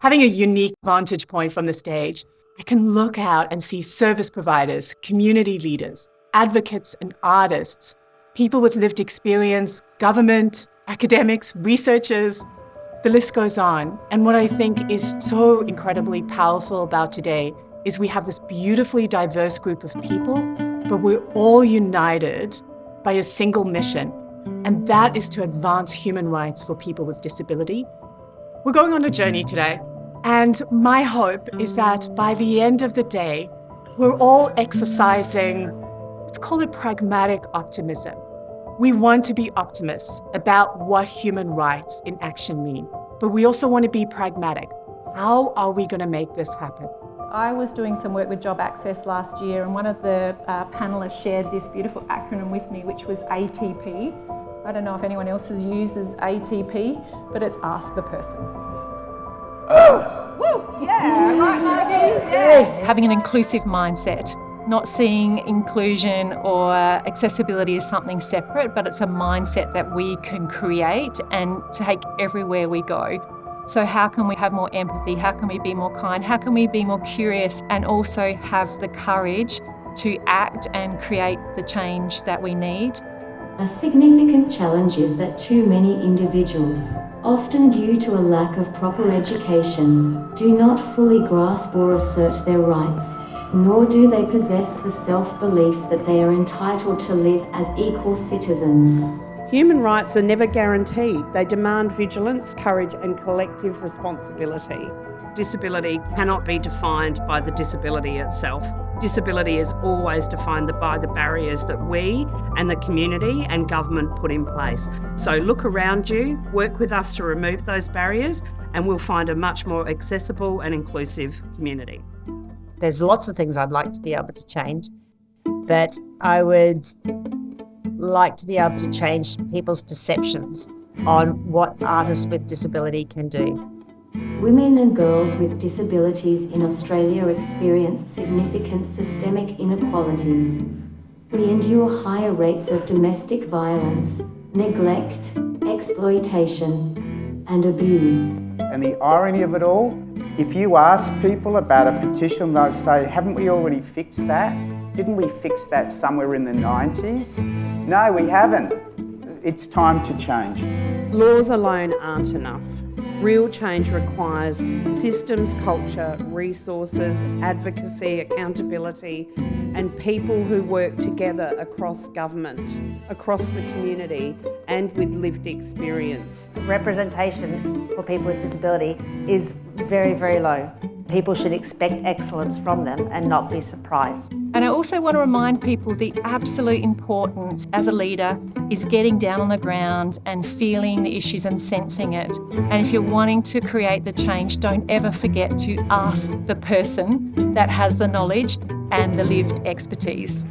Having a unique vantage point from the stage, I can look out and see service providers, community leaders, advocates and artists, people with lived experience, government, academics, researchers. The list goes on. And what I think is so incredibly powerful about today is we have this beautifully diverse group of people, but we're all united by a single mission, and that is to advance human rights for people with disability. We're going on a journey today, and my hope is that by the end of the day, we're all exercising, let's call it pragmatic optimism. We want to be optimists about what human rights in action mean, but we also want to be pragmatic. How are we going to make this happen? I was doing some work with Job Access last year, and one of the panellists shared this beautiful acronym with me, which was ATP. I don't know if anyone else uses ATP, but it's Ask the Person. Woo! Yeah, right, Margie? Yeah. Having an inclusive mindset, not seeing inclusion or accessibility as something separate, but it's a mindset that we can create and take everywhere we go. So how can we have more empathy? How can we be more kind? How can we be more curious and also have the courage to act and create the change that we need? A significant challenge is that too many individuals, often due to a lack of proper education, do not fully grasp or assert their rights, nor do they possess the self-belief that they are entitled to live as equal citizens. Human rights are never guaranteed. They demand vigilance, courage and collective responsibility. Disability cannot be defined by the disability itself. Disability is always defined by the barriers that we and the community and government put in place. So look around you, work with us to remove those barriers, and we'll find a much more accessible and inclusive community. There's lots of things I'd like to be able to change, but I would like to be able to change people's perceptions on what artists with disability can do. Women and girls with disabilities in Australia experience significant systemic inequalities. We endure higher rates of domestic violence, neglect, exploitation, and abuse. And the irony of it all, if you ask people about a petition, they'll say, haven't we already fixed that? Didn't we fix that somewhere in the 90s? No, we haven't. It's time to change. Laws alone aren't enough. Real change requires systems, culture, resources, advocacy, accountability, and people who work together across government, across the community, and with lived experience. Representation for people with disability is very, very low. People should expect excellence from them and not be surprised. And I also want to remind people the absolute importance as a leader is getting down on the ground and feeling the issues and sensing it. And if you're wanting to create the change, don't ever forget to ask the person that has the knowledge and the lived expertise.